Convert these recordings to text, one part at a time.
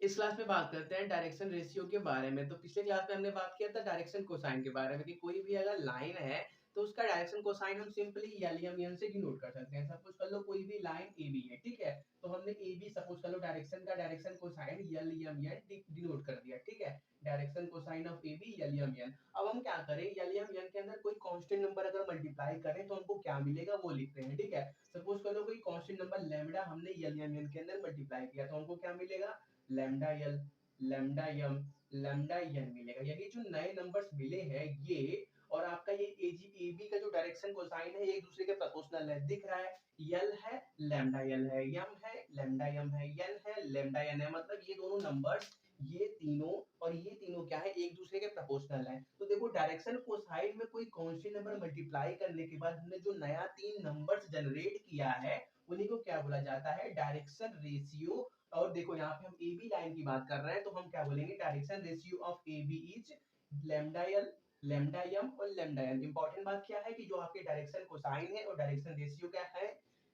इस क्लास में बात करते हैं डायरेक्शन रेशियो के बारे में। तो पिछले क्लास में हमने बात किया था डायरेक्शन कोसाइन के बारे में कि कोई भी अगर लाइन है तो उसका डायरेक्शन कोसाइन हम सिंपली यल एम एन से डिनोट कर सकते हैं। सपोज कर लो कोई भी लाइन ए बी है, ठीक है। तो हमने ए बी सपोज कर लो डायरेक्शन का direction cosine L M N denote कर दिया, ठीक है। Direction cosine of A B L M N. अब हम क्या करें, यल एम एन के अंदर कोई कांस्टेंट नंबर अगर मल्टीप्लाई करें तो हमको क्या मिलेगा वो लिखते हैं, ठीक है। सपोज कर लो कोई कांस्टेंट नंबर लैम्डा हमने यल एम एन के अंदर मल्टीप्लाई किया तो हमको क्या मिलेगा, lambda L, lambda M, lambda N मिलेगा। यही जो नए नंबर्स मिले हैं ये, और आपका ये एजी एबी का जो डायरेक्शन कोसाइन है एक दूसरे के प्रोपोर्शनल है, दिख रहा है। यल है लैम्डा यल है, एम है लैम्डा एम है, एन है लैम्डा एन है। मतलब ये दोनों नंबर्स, ये तीनों और ये तीनों क्या है, एक दूसरे के प्रोपोर्शनल है। तो देखो डायरेक्शन कोसाइन में कोई कांस्टेंट नंबर मल्टीप्लाई करने के बाद हमने जो नया तीन नंबर्स जनरेट किया है उन्हीं को क्या बोला जाता है, डायरेक्शन रेशियो। और देखो यहाँ पे हम ए बी लाइन की बात कर रहे हैं तो हम क्या बोलेंगे, direction ratio of A B is lambda L, lambda M और लैम्डा एन। इंपॉर्टेंट बात क्या है कि जो आपके डायरेक्शन कोसाइन है और डायरेक्शन रेशियो क्या है,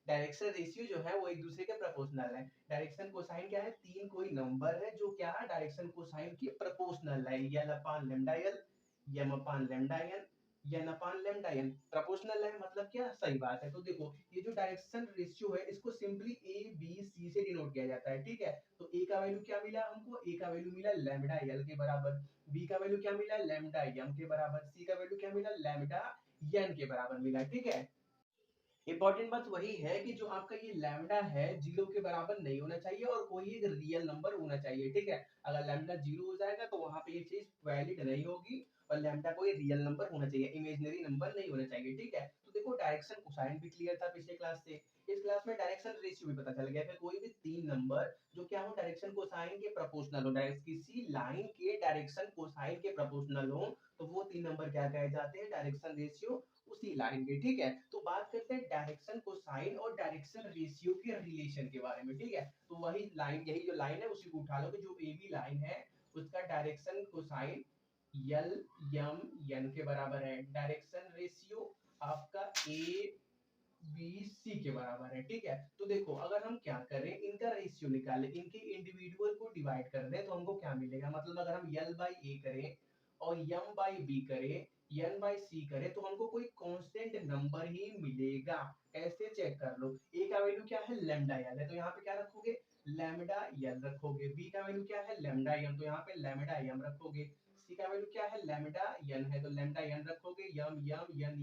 डायरेक्शन रेशियो जो है वो एक दूसरे के प्रोपोर्शनल है। डायरेक्शन कोसाइन क्या है, तीन कोई नंबर है जो क्या है डायरेक्शन कोसाइन के प्रोपोर्शनल है। यल अपान लैम्डा एल, एम अपान लैम्डा एन, एन अपान लैम्डा एन प्रोपोर्शनल है। मतलब क्या, सही बात है। तो देखो ये जो डायरेक्शन रेशियो है इसको सिंपली ए बी सी से डिनोट किया जाता है, ठीक है। तो ए का वैल्यू क्या मिला हमको, ए का वैल्यू मिला लैम्डा एल के बराबर, बी का वैल्यू क्या मिला लैम्डा एम के बराबर, सी का वैल्यू क्या मिला लैम्डा एन के बराबर मिला, ठीक है। इंपॉर्टेंट बात वही है कि जो आपका ये लैम्डा है जीरो के बराबर नहीं होना चाहिए और कोई एक रियल नंबर होना चाहिए, ठीक है। अगर लैम्डा जीरो हो जाएगा तो वहां पे ये चीज वैलिड नहीं होगी, और लैम्डा कोई रियल नंबर होना चाहिए, इमेजिनरी नंबर नहीं होना चाहिए, ठीक है। तो देखो डायरेक्शन कोसाइन भी क्लियर था पिछले क्लास से। इस क्लास में डायरेक्शन रेशियो भी पता चल गया कि कोई भी तीन नंबर जो क्या हो डायरेक्शन कोसाइन के प्रोपोर्शनल हो, डायरेक्ट किसी लाइन के डायरेक्शन कोसाइन के प्रोपोर्शनल हो, तो वो तीन नंबर क्या कहे जाते हैं, डायरेक्शन रेशियो उसी लाइन के, ठीक है। तो बात करते हैं डायरेक्शन कोसाइन और डायरेक्शन रेशियो के रिलेशन के बारे में, ठीक है। तो वही लाइन, यही जो लाइन है उसी को उठा लो कि जो ए बी लाइन है उसका direction cosine L M N के बराबर है, डायरेक्शन रेशियो आपका ए बी सी के बराबर है, ठीक है। तो देखो अगर हम क्या करें, इनका रेशियो निकालें, इनके इंडिविजुअल को डिवाइड कर दें तो हमको क्या मिलेगा, मतलब अगर हम यल बाई ए करें और एम बाई बी करें, एन बाई सी करें तो हमको कोई कांस्टेंट नंबर ही मिलेगा। कैसे चेक कर लो, ए का वैल्यू क्या है लैम्डा एल है तो यहाँ पे क्या रखोगे, लैम्डा एल रखोगे। बी का वैल्यू क्या है लैम्डा एम तो यहाँ पे लैम्डा एम रखोगे। सी का वैल्यू क्या है लैम्डा एन है तो लैम्डा एन रखोगे। यम यम यन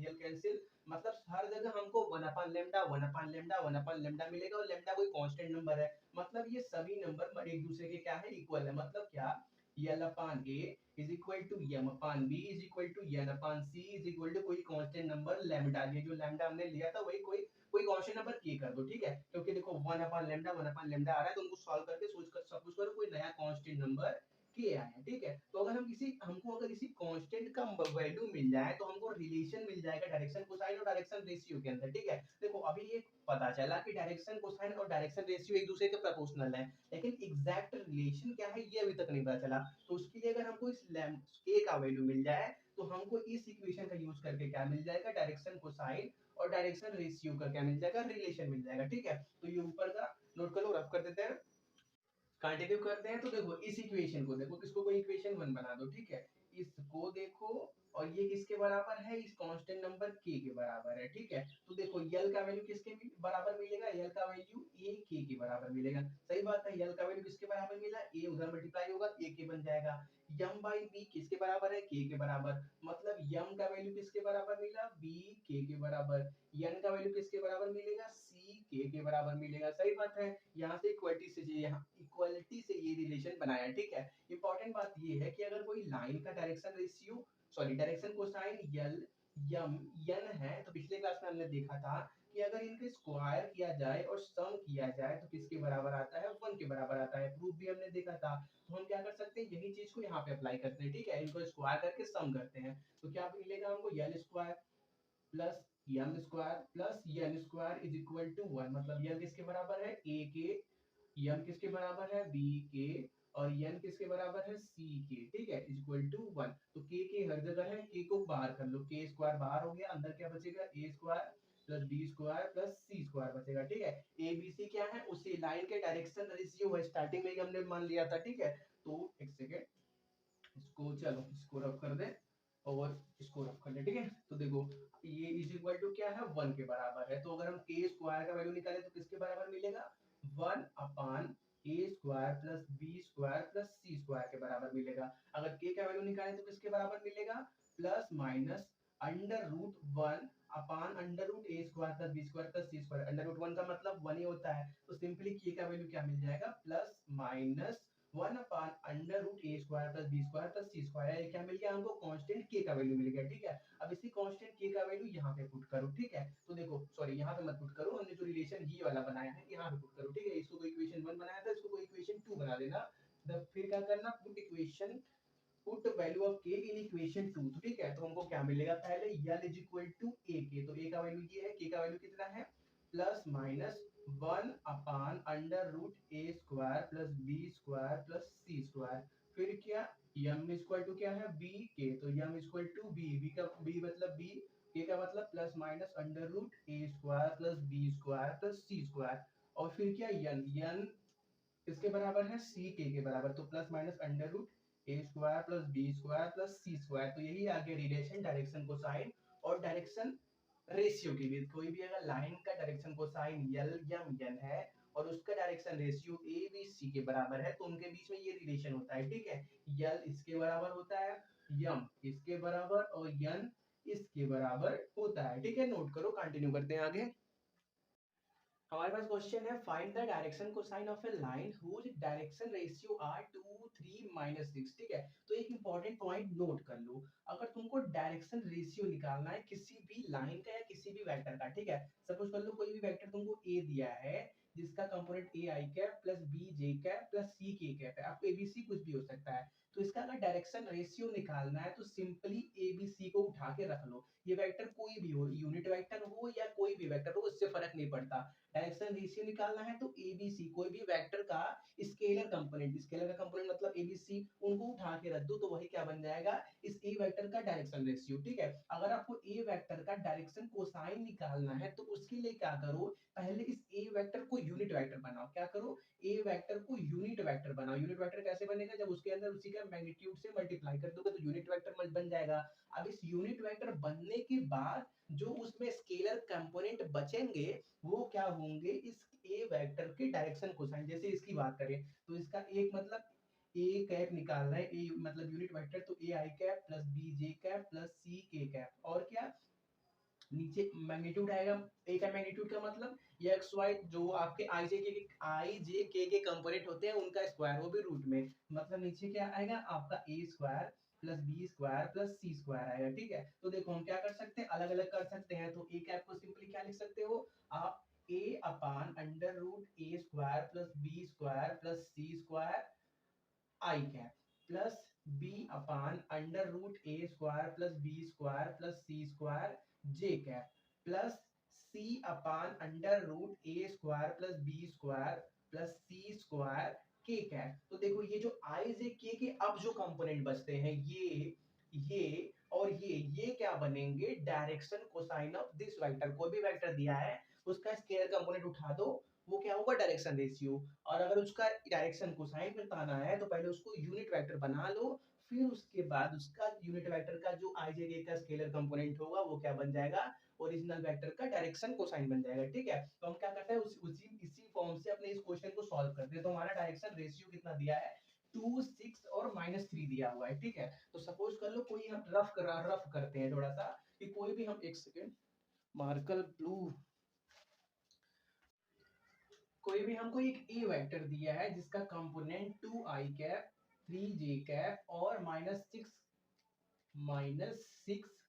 यल कैंसिल, मतलब हर जगह हमको one upon lambda one upon lambda one upon lambda मिलेगा, और लेमडा कोई कांस्टेंट नंबर है। मतलब ये सभी नंबर एक दूसरे के क्या है, इक्वल है। मतलब क्या, l upon a is equal to m upon b is equal to n upon c is equal to कोई कांस्टेंट नंबर लेमडा। ये जो लेमडा हमने लिया था वही कोई कोई कांस्टेंट नंबर के कर दो, ठीक है। क्योंकि देखो वन अपान लेमडा आ रहा है तो उनको सॉल्व करके सोच कर सपोज करो कोई नया कांस्टेंट नंबर के आया है, ठीक है। तो अगर हम किसी हमको अगर किसी कांस्टेंट का वैल्यू मिल जाए तो हमको रिलेशन मिल जाएगा डायरेक्शन कोसाइन और डायरेक्शन रेशियो के अंदर, ठीक है। देखो अभी ये पता चला कि डायरेक्शन कोसाइन और डायरेक्शन रेशियो एक दूसरे के प्रोपोर्शनल है, लेकिन एग्जैक्ट रिलेशन क्या है ये अभी तक नहीं पता चला। तो उसके लिए अगर हमको इस के का वैल्यू मिल जाए तो हमको इस इक्वेशन का यूज करके क्या मिल जाएगा, डायरेक्शन कोसाइन और डायरेक्शन रेशियो का क्या मिल जाएगा, रिलेशन मिल जाएगा, ठीक है। तो ये ऊपर का नोट कर लो, रफ कर देते हैं, कंटिन्यू करते हैं। तो देखो इस इक्वेशन को देखो, किसको कोई इक्वेशन वन बना दो, ठीक है। इसको देखो, और ये किसके बराबर है, इस कांस्टेंट नंबर के बराबर है, ठीक है। तो देखो यल का वैल्यू किसके बराबर मिलेगा, यल का वैल्यू ए के बराबर मिलेगा। सही बात है, यल का वैल्यू किसके बराबर मिला, ए उधर मल्टीप्लाई होगा ए के बन जाएगा। यम बाई बी किसके बराबर है, के बराबर। मतलब यम का वैल्यू किसके बराबर मिला, बी के बराबर। एन का वैल्यू किसके बराबर मिलेगा, सी के बराबर मिलेगा। सही बात है, यहाँ से इक्वलिटी से ये रिलेशन बनाया, ठीक है। इंपॉर्टेंट बात ये है कि अगर कोई लाइन का direction ratio, sorry direction cosine l m n है तो पिछले क्लास में हमने देखा था कि अगर इनके स्क्वायर किया जाए और सम किया जाए तो किसके बराबर आता है, वन के बराबर आता है। प्रूफ भी हमने देखा था। तो हम क्या कर सकते हैं, यही चीज को यहाँ पे अप्लाई करते हैं, ठीक है। इनको स्क्वायर करके सम करते हैं तो क्या मिलेगा हमको, L square plus M square plus N square is equal to one. मतलब एल किसके बराबर है, ए के, एम किसके बराबर है, बी के, और एन किसके बराबर है, सी के, ठीक है, इज इक्वल टू वन। तो के हर जगह है, के को बाहर कर लो, के स्क्वायर बाहर हो गया, अंदर क्या बचेगा, a square plus B square plus C square बचेगा। ठीक है, ए बी सी क्या है, उसी लाइन के डायरेक्शन रेशियो है, स्टार्टिंग में ही हमने मान लिया था। ठीक है, तो एक सेकेंड, इसको चलो इसको रफ कर दे और इसको रफ कर ले। ठीक है, तो देखो ये इज इक्वल टू क्या है, 1 के बराबर है। तो अगर हम के स्क्वायर का वैल्यू निकाले तो किसके बराबर मिलेगा, 1 upon a square plus B square plus C square के बराबर मिलेगा। अगर के का वैल्यू निकाले तो किसके बराबर मिलेगा, plus minus under root 1 upon under root ए square plus B square plus सी स्क्वायर। अंडर रूट 1 का मतलब 1 ही होता है, तो सिंपली के का वैल्यू क्या मिल जाएगा, plus minus 1 upon under root ए square plus B square plus सी स्क्वायर। क्या मिल गया हमको, कांस्टेंट के का वैल्यू मिल गया। ठीक है, अब इसी कांस्टेंट के का वैल्यू यहाँ पे पुट करो। ठीक है, तो देखो सॉरी यहाँ पे मत पुट करो, हमने जो रिलेशन ये वाला बनाया है यहाँ पे पुट करो। ठीक है, इसको इक्वेशन 1 बनाया था, इसको इक्वेशन 2 बना देना। फिर क्या करना, put equation, put value of के इन इक्वेशन 2। तो ठीक है, तो हमको क्या मिलेगा, पहले यल इज इक्वल टू ए के, तो ए का वैल्यू ये है, के का वैल्यू कितना है, plus minus 1 upon under root ए square plus B square plus सी स्क्वायर। फिर क्या, यम इक्वल टू क्या है, बी के, तो m equal to b, b का बी मतलब बी, के का मतलब प्लस माइनस अंडर रूट ए square plus B square plus सी square. और फिर क्या, यन, यन इसके बराबर है सी के बराबर, तो प्लस माइनस अंडर रूट ए square plus B square plus सी स्क्वायर। तो यही आगे रिलेशन डायरेक्शन कोसाइन और डायरेक्शन रेशियो के बीच। कोई भी अगर लाइन का डायरेक्शन कोसाइन यल या यन है और उसका direction ratio A B C के बराबर है, तो उनके बीच में ये रिलेशन होता है। ठीक है, यल इसके बराबर होता है, यम इसके बराबर और यन इसके बराबर होता है। ठीक है, नोट करो, कंटिन्यू करते हैं आगे। हमारे पास क्वेश्चन है, find the direction cosine of a line whose direction ratio are 2 3 minus 6। ठीक है, तो एक इंपॉर्टेंट पॉइंट नोट कर लो, अगर तुमको डायरेक्शन रेशियो निकालना है किसी भी लाइन का या किसी भी वेक्टर का। ठीक है, सपोज कर लो कोई भी वेक्टर तुमको ए दिया है जिसका component a i cap plus b j cap plus c k cap है, आपको एबीसी कुछ भी हो सकता है। तो इसका अगर डायरेक्शन रेशियो निकालना है तो सिंपली एबीसी को उठा के रख लो। ये वेक्टर कोई भी हो, यूनिट वेक्टर हो या कोई भी वेक्टर हो, उससे फर्क नहीं पड़ता। डायरेक्शन रेशियो निकालना है तो एबीसी कोई भी वेक्टर का स्केलर कंपोनेंट, स्केलर का कंपोनेंट मतलब एबीसी, उनको उठा के रख दो तो वही क्या बन जाएगा, इस ए वेक्टर का डायरेक्शन रेशियो। ठीक है, अगर आपको ए वेक्टर का डायरेक्शन कोसाइन निकालना है तो उसके लिए क्या करो, पहले इस ए वेक्टर को यूनिट वेक्टर बनाओ। क्या करो, ए वेक्टर को यूनिट वेक्टर बनाओ। यूनिट वेक्टर कैसे बनेगा, जब उसके अंदर उसी का मैग्नीट्यूड से मल्टीप्लाई कर दोगे तो यूनिट वेक्टर बन जाएगा। अब इस यूनिट वेक्टर बनने के बाद जो उसमें स्केलर कंपोनेंट बचेंगे वो क्या होंगे, इस ए वेक्टर के डायरेक्शन कोसाइन। जैसे इसकी बात करें तो इसका एक मतलब ए कैप निकालना है, ए मतलब यूनिट वेक्टर, तो a i cap plus b j cap plus c k cap, और क्या नीचे मैग्नीट्यूड आएगा। ए का मैग्नीट्यूड का मतलब ये एक्स वाई जो आपके आई जे के कंपोनेंट होते हैं उनका स्क्वायर, वो भी रूट में, मतलब नीचे क्या आएगा आपका a square plus B square plus C square आएगा। ठीक है, तो देखो हम क्या कर सकते हैं, अलग अलग कर सकते हैं। तो ए कैप को सिंपली क्या लिख सकते हो आप, a upon under root A square plus B square plus C square i cap plus b upon under root A square plus B square plus C square j cap plus c upon under root A square plus B square plus C square k cap. तो देखो ये जो आई जे के अब जो component बचते हैं ये और ये क्या बनेंगे, direction cosine of this vector. कोई भी वेक्टर दिया है उसका स्केलर कंपोनेंट उठा दो, वो क्या होगा, डायरेक्शन रेशियो। और अगर उसका डायरेक्शन कोसाइन बताना है तो पहले उसको यूनिट वेक्टर बना लो, फिर उसके बाद उसका यूनिट वेक्टर का जो आईजे का स्केलर कंपोनेंट होगा वो क्या बन जाएगा, ओरिजिनल वेक्टर का डायरेक्शन कोसाइन बन जाएगा। ठीक है, तो हम क्या करते हैं उसी इसी फॉर्म से अपने इस क्वेश्चन को सॉल्व करते हैं। तो हमारा डायरेक्शन रेशियो कितना दिया है, 2 6 और -3 दिया हुआ है। ठीक है, तो सपोज कर लो कोई हम रफ करते हैं थोड़ा सा, कि कोई भी हम, एक सेकेंड मार्कर ब्लू, कोई भी हमको एक ए वेक्टर दिया है जिसका कंपोनेंट 2 आई कैप 3 जे कैप और -6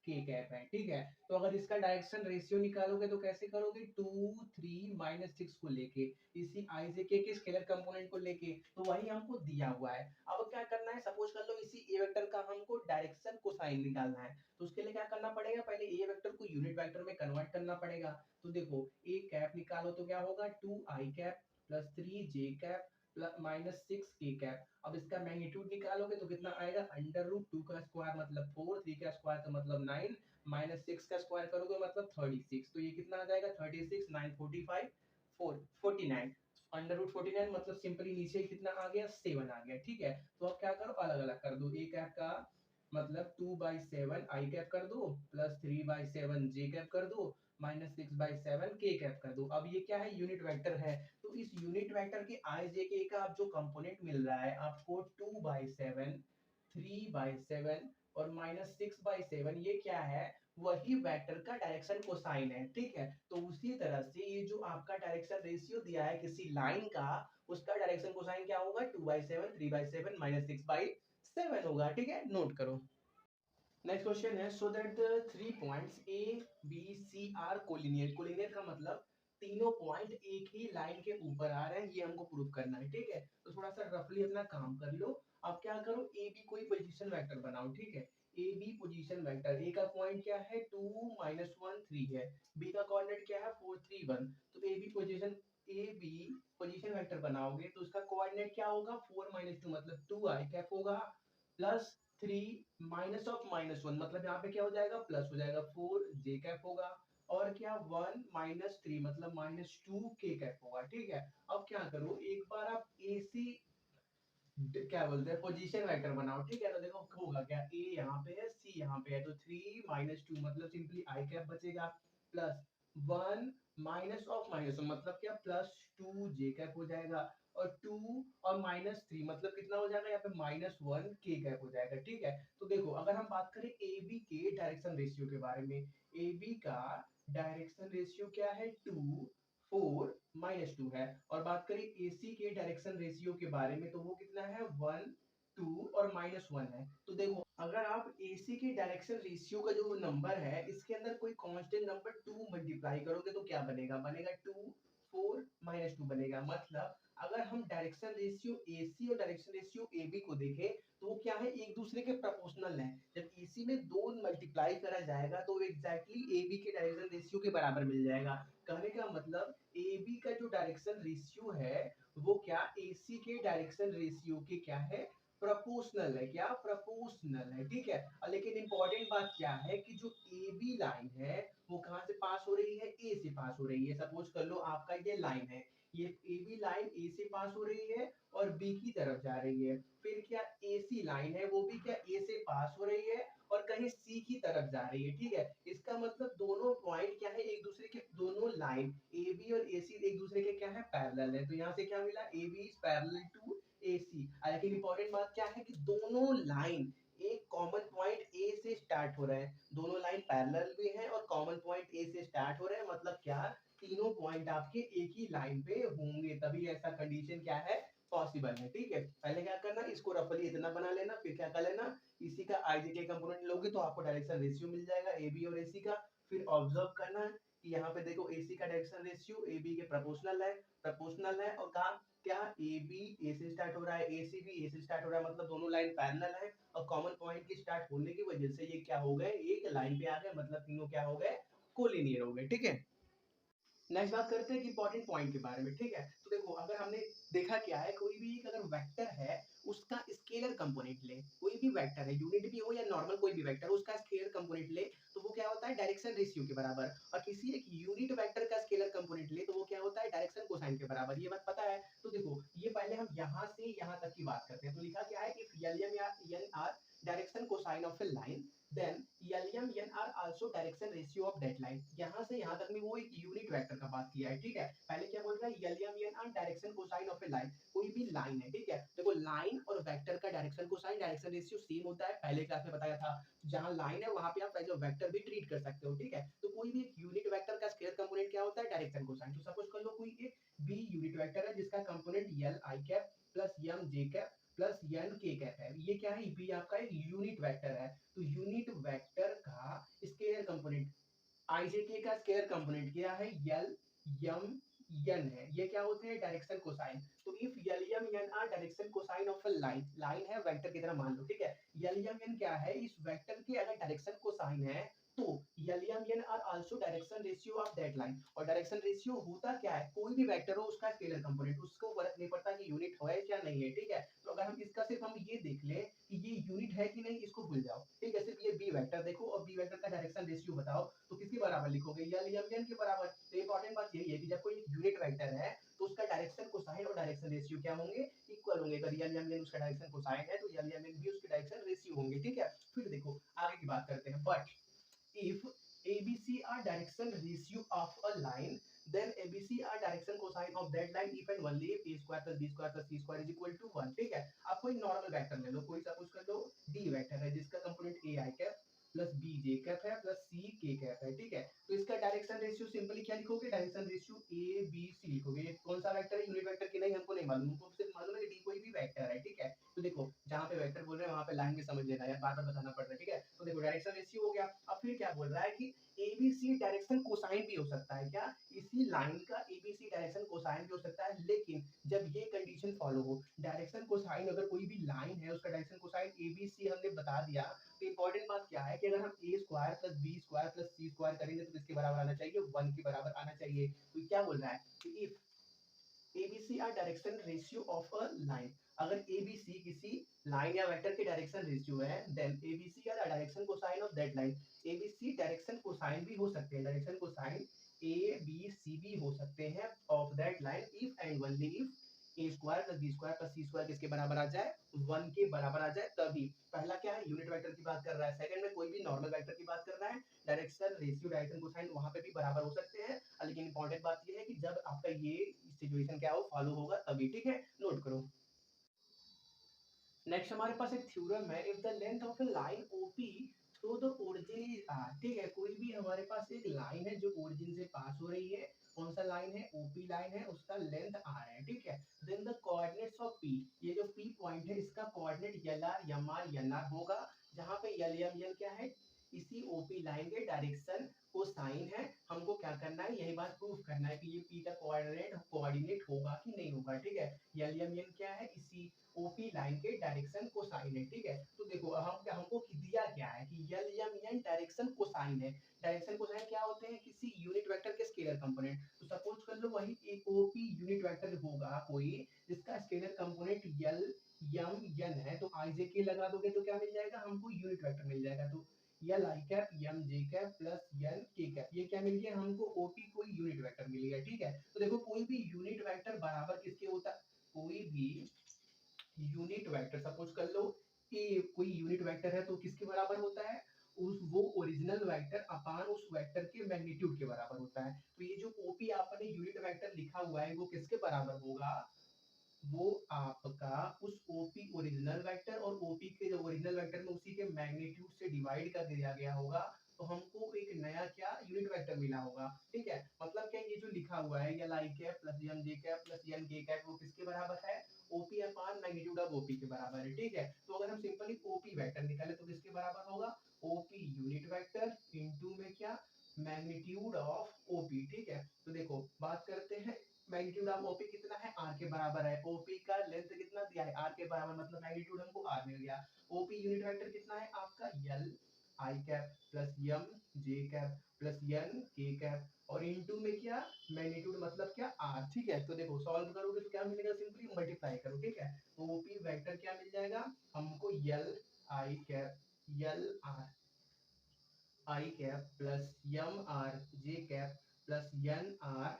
के कैप है। ठीक है, तो अगर इसका डायरेक्शन रेशियो निकालोगे तो कैसे करोगे, 2 3 -6 को लेके इसी आई जे के स्केलर कंपोनेंट को लेके, तो वही हमको दिया हुआ है। अब क्या करना है, सपोज कर लो इसी ए वेक्टर का हमको डायरेक्शन कोसाइन निकालना है, तो उसके लिए क्या करना पड़ेगा, पहले ए वेक्टर को यूनिट वेक्टर में कन्वर्ट करना पड़ेगा। तो देखो ए कैप निकालो तो क्या होगा, 2 आई कैप प्लस 3 जे कैप माइनस सिक्स के कैप। अब इसका मैग्नीट्यूड निकालोगे तो कितना आएगा, अंडर रूट टू का स्क्वायर मतलब फोर, थ्री का स्क्वायर तो मतलब नाइन, माइनस सिक्स का स्क्वायर करोगे मतलब 36, तो ये कितना आ जाएगा 36, 9 45, 4 49, अंडर रूट 49 मतलब सिंपली नीचे कितना आ गया 7 आ गया। ठीक है, तो अब क्या करो अलग अलग कर दो, ए कैप का मतलब 2/7 आई कैप कर दो, प्लस 3/7 जे कैप कर दो, माइनस 6/7 के कैप कर दो। अब ये क्या है, यूनिट वेक्टर है, तो इस यूनिट वेक्टर के आई जे के का आप जो कंपोनेंट मिल रहा है आपको 2/7, 3/7 और माइनस 6/7, ये क्या है, वही वेक्टर का डायरेक्शन कोसाइन है। ठीक है, तो उसी तरह से ये जो आपका डायरेक्शन रेशियो दिया है किसी लाइन का, उसका डायरेक्शन कोसाइन क्या होगा, 2/7, 3/7 माइनस 6/7 होगा। ठीक है, नोट करो। नेक्स्ट क्वेश्चन है, so that the three points A B C are collinear. Collinear का मतलब तीनों पॉइंट एक ही लाइन के ऊपर आ रहे हैं, ये हमको प्रूव करना है। ठीक है, तो थोड़ा सा रफली अपना काम कर लो। अब क्या करो, ए बी कोई पोजीशन वेक्टर बनाओ। ठीक है, ए बी पोजीशन वेक्टर, ए का पॉइंट क्या है 2 -1 3 है, बी का कोऑर्डिनेट क्या है 4 3 1, तो ए बी पोजीशन वेक्टर बनाओगे तो उसका कोऑर्डिनेट क्या होगा 4 -2 मतलब 2 आई कैप होगा, प्लस 3 -1 मतलब यहाँ पे क्या हो जाएगा प्लस हो जाएगा, 4 जे कैप होगा, और क्या 1 -3 मतलब -2 के कैप होगा। ठीक है, अब क्या करो, एक बार आप ए सी क्या बोलते हैं पोजीशन वेक्टर बनाओ। ठीक है, तो देखो होगा क्या, ए यहाँ पे है सी यहाँ पे है, तो 3 -2 मतलब सिंपली आई कैप बचेगा, प्लस 1 -1 मतलब क्या +2 जे कैप हो जाएगा, और 2 और -3 मतलब कितना हो जाएगा यहाँ पे -1 के कैप हो जाएगा। ठीक है, तो देखो अगर हम बात करें ए बी के डायरेक्शन रेशियो के बारे में, ए बी का डायरेक्शन रेशियो क्या है 2 4 -2 है, और बात करें AC के डायरेक्शन रेशियो के बारे में तो वो कितना है 1 2 और -1 है। तो देखो अगर आप AC के डायरेक्शन रेशियो का जो नंबर है इसके अंदर कोई कांस्टेंट नंबर 2 मल्टीप्लाई करोगे तो क्या बनेगा, बनेगा 2 4 -2 बनेगा। मतलब अगर हम डायरेक्शन रेशियो AC और डायरेक्शन रेशियो AB को देखें तो वो क्या है, एक दूसरे के प्रोपोर्शनल है। जब AC में 2 मल्टीप्लाई करा जाएगा तो एग्जैक्टली AB के डायरेक्शन रेशियो के बराबर मिल जाएगा। कहने का मतलब ए बी का जो डायरेक्शन रेशियो है वो क्या ए सी के डायरेक्शन रेशियो के क्या है, प्रोपोर्शनल है। क्या प्रोपोर्शनल है। ठीक है, लेकिन इंपॉर्टेंट बात क्या है कि जो ए बी लाइन है वो कहां से पास हो रही है, ए से पास हो रही है। सपोज कर लो आपका ये लाइन है, ये ए बी लाइन ए से पास हो रही है और बी की तरफ जा रही है। फिर क्या ए सी लाइन है वो भी क्या ए से पास हो रही है और कहीं सी की तरफ जा रही है। ठीक है, इसका मतलब दोनों पॉइंट क्या है, एक दूसरे के दोनों लाइन ए बी और ए सी एक दूसरे के क्या है पैरेलल है। तो यहाँ से क्या मिला, a B is parallel to a c. लेकिन इंपॉर्टेंट बात क्या है कि दोनों लाइन एक कॉमन पॉइंट ए से स्टार्ट हो रहे हैं, दोनों लाइन पैरेलल भी हैं और कॉमन पॉइंट ए से स्टार्ट हो रहे हैं। मतलब क्या, तीनों पॉइंट आपके एक ही लाइन पे होंगे, तभी ऐसा कंडीशन क्या है पॉसिबल है। ठीक है, पहले क्या करना, इसको रफली इतना बना लेना, फिर क्या कर लेना, इसी का आई के कंपोनेंट लोगे तो आपको डायरेक्शन रेशियो मिल जाएगा ए बी और ए सी का। फिर ऑब्जर्व करना है कि यहाँ पे देखो ए सी का डायरेक्शन रेशियो ए बी के प्रोपोर्शनल है और कहा क्या ए बी ए से स्टार्ट हो रहा है, ए सी भी ए से स्टार्ट हो रहा है, मतलब दोनों लाइन पैरेलल है और कॉमन पॉइंट की स्टार्ट होने की वजह से ये क्या हो गए, एक लाइन पे आ गए, मतलब तीनों क्या हो गए, कोलिनियर हो गए। ठीक है, नेक्स्ट बात करते हैं कि इंपॉर्टेंट पॉइंट के बारे में। ठीक है, तो देखो अगर हमने देखा क्या है, कोई भी अगर वेक्टर है उसका स्केलर कंपोनेंट ले, कोई भी वेक्टर है यूनिट भी हो या नॉर्मल कोई भी वेक्टर हो, उसका स्केलर कंपोनेंट ले तो वो क्या होता है डायरेक्शन रेशियो के बराबर, और किसी एक यूनिट वेक्टर का स्केलर कंपोनेंट ले तो वो क्या होता है डायरेक्शन कोसाइन के बराबर। ये बात पता है। तो देखो ये पहले हम यहाँ से यहाँ तक की बात करते हैं। तो लिखा क्या है, इफ एल या N are direction cosine of a line then LM NR also direction ratio of that line। यहाँ से यहाँ तक में वो एक यूनिट वेक्टर का बात किया है। ठीक है, पहले क्या बोल रहा है, LM NR direction cosine of a line, कोई भी लाइन है। ठीक है, देखो लाइन और वेक्टर का direction cosine direction ratio same होता है, पहले क्लास में बताया था। जहाँ लाइन है वहां पे आप एज अ वेक्टर भी ट्रीट कर सकते हो। ठीक है, तो कोई भी एक यूनिट वेक्टर का स्केलर कंपोनेंट क्या होता है डायरेक्शन कोसाइन। तो सपोज कर लो कोई एक बी यूनिट वेक्टर है जिसका component L I cap plus M J cap plus N K cap है। ये क्या है, बी आपका एक यूनिट वेक्टर है। तो यूनिट वेक्टर का स्केलर कंपोनेंट IJK का स्केलर कंपोनेंट क्या है, यल यम एन है। ये क्या होते हैं डायरेक्शन कोसाइन। तो if L M N are direction cosine of a line, line है वेक्टर की तरह मान लो। ठीक है, यल यम एन क्या है, इस वेक्टर के अगर डायरेक्शन कोसाइन है तो L M N are also direction ratio of that line. और डायरेक्शन रेशियो होता क्या है, कोई भी वेक्टर हो उसका स्केलर कंपोनेंट, उसको फर्क नहीं पड़ता कि यूनिट है क्या नहीं है, ठीक है। तो अगर हम इसका सिर्फ हम ये देख ले कि ये यूनिट है कि नहीं, इसको भूल जाओ, ठीक है। सिर्फ ये बी वेक्टर देखो और बी वेक्टर का डायरेक्शन रेशियो बताओ, तो किसके बराबर लिखोगे, एलियम एन के बराबर। तो इंपॉर्टेंट बात यही है कि जब कोई यूनिट वेक्टर है तो उसका डायरेक्शन कोसाइन और डायरेक्शन रेशियो क्या होंगे, इक्वल होंगे। अगर एलियम एन उसका डायरेक्शन कोसाइन है तो एलियम एन भी उसके डायरेक्शन रेशियो होंगे, ठीक है। फिर देखो आगे की बात करते हैं। But if ABC are direction ratio of a line, then ABC are direction cosine of that line if and only if a square plus b square plus c square is equal to 1, ठीक है। आप कोई normal vector ले लो, कोई suppose कर लो d vector है जिसका component a i cap plus b j cap है प्लस c k कैप है, ठीक है। तो इसका डायरेक्शन रेशियो सिंपली क्या लिखोगे, direction ratio a b c लिखोगे। ये कौन सा वेक्टर है, यूनिट वेक्टर की नहीं, हमको नहीं मालूम, हमको सिर्फ मालूम है कि d कोई भी वेक्टर है, ठीक है। तो देखो जहां पे वेक्टर बोल रहे हैं वहां पे लाइन भी समझ लेना है, बार-बार बताना पड़ रहा है, ठीक है। तो देखो डायरेक्शन रेशियो हो गया। अब फिर क्या बोल रहा है कि एबीसी डायरेक्शन कोसाइन भी हो सकता है, क्या इसी लाइन का एबीसी डायरेक्शन कोसाइन भी हो सकता है, लेकिन जब ये कंडीशन फॉलो हो, डायरेक्शन कोसाइन अगर कोई भी लाइन है उसका डायरेक्शन कोसाइन एबीसी हमने बता दिया, तो इंपॉर्टेंट बात क्या है कि अगर हम a square plus B square plus C square करेंगे तो किसके बराबर आना चाहिए, 1 के बराबर आना चाहिए। तो क्या बोल रहा है कि if ABC are direction ratio of a line, अगर ABC किसी लाइन या वेक्टर के डायरेक्शन रेशियो है, then ABC are a direction cosine of that line। ABC direction cosine भी हो सकते हैं, direction cosine A B C भी हो सकते हैं of that line if and only if a square plus B square plus C square किसके बराबर आ जाए, 1 के बराबर आ जाए तभी। पहला क्या है, यूनिट वेक्टर की बात कर रहा है, सेकंड में कोई भी नॉर्मल वेक्टर की बात कर रहा है, डायरेक्शन रेशियो डायरेक्शन कोसाइन वहां पे भी बराबर हो सकते हैं, लेकिन इंपॉर्टेंट बात ये है कि जब आपका ये सिचुएशन क्या हो फॉलो होगा तभी, ठीक है, नोट करो। नेक्स्ट हमारे पास एक थ्योरम है, if the length of a line OP through the origin is R, ठीक है। कोई भी हमारे पास एक लाइन है जो ओरिजिन से पास हो रही है, कौन सा लाइन है, ओपी लाइन है, उसका लेंथ आर है, ठीक है। Then the coordinates of P, ये जो पी पॉइंट है इसका coordinate L R M R N R होगा, जहां पे एल एम एन क्या है, इसी ओपी लाइन के डायरेक्शन को साइन है। हमको क्या करना है, यही बात प्रूफ करना है कि ये पी का कोऑर्डिनेट होगा कि नहीं होगा, ठीक है। एल एम एन क्या है, इसी ओपी लाइन के डायरेक्शन कोसाइन है, ठीक है। तो देखो हमको दिया क्या है कि L M N direction cosine है। डायरेक्शन कोसाइन क्या होते हैं, किसी यूनिट वेक्टर के स्केलर कंपोनेंट। तो सपोज कर लो वही एक ओपी यूनिट वेक्टर होगा कोई जिसका scalar component L M N है, तो आई जे के लगा दोगे तो क्या मिल जाएगा, हमको यूनिट वेक्टर मिल जाएगा। तो L I cap M J cap plus N K cap, ये क्या मिल गया हमको, ओपी कोई यूनिट वेक्टर मिल गया, ठीक है। तो देखो कोई भी यूनिट वेक्टर बराबर किसके होता है, कोई भी यूनिट वेक्टर सपोज कर लो कि कोई यूनिट वेक्टर है तो किसके बराबर होता है, उस वो ओरिजिनल वेक्टर अपान उस वेक्टर के मैग्नीट्यूड के बराबर होता है। तो ये जो ओपी आपने यूनिट वेक्टर लिखा हुआ है वो किसके बराबर होगा, वो आपका उस ओपी ओरिजिनल वेक्टर और ओपी के जो ओरिजिनल वेक्टर में उसी के मैग्नीट्यूड से डिवाइड कर दिया गया होगा, तो हमको एक नया क्या यूनिट वेक्टर मिला होगा, ठीक है। मतलब क्या ये जो लिखा हुआ है L I cap plus M J cap plus N K cap वो किसके बराबर है, OP upon magnitude of OP के बराबर है, ठीक है। तो अगर हम सिंपली ओपी वेक्टर निकाले तो किसके बराबर होगा, ओपी यूनिट वेक्टर इनटू में क्या, मैग्नीट्यूड ऑफ ओपी, ठीक है। तो देखो बात करते हैं, मैग्नीट्यूड ऑफ ओपी कितना है, आर के बराबर है। ओपी का लेंथ कितना दिया है, आर के बराबर, मतलब मैग्नीट्यूड हमको आर मिल गया। ओपी यूनिट वेक्टर कितना है आपका, L I cap plus M J cap plus N K cap और इनटू में क्या, मैग्नीट्यूड मतलब क्या आर, ठीक है। तो देखो सॉल्व करोगे तो क्या मिलेगा, सिंपली मल्टीप्लाई करो, ठीक है। तो ओपी वेक्टर क्या मिल जाएगा हमको, L I cap L R I cap plus M R J cap plus N R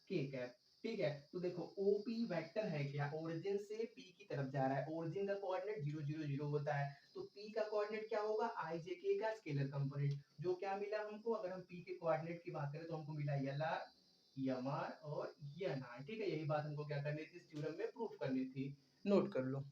K cap, ठीक है। तो देखो ओपी वेक्टर है क्या, ओरिजिन से पी की तरफ जा रहा है, ओरिजिन का कोऑर्डिनेट 0 0 0 होता है, तो पी का कोऑर्डिनेट क्या होगा, आई जे के का स्केलर कंपोनेंट। जो क्या मिला हमको, अगर हम पी के कोऑर्डिनेट की बात करें तो हमको मिला एल आर एम आर और एन आर, ठीक है। यही बात हमको क्या करनी थी, इस थ्योरम में प्रूफ करनी थी, नोट कर लो।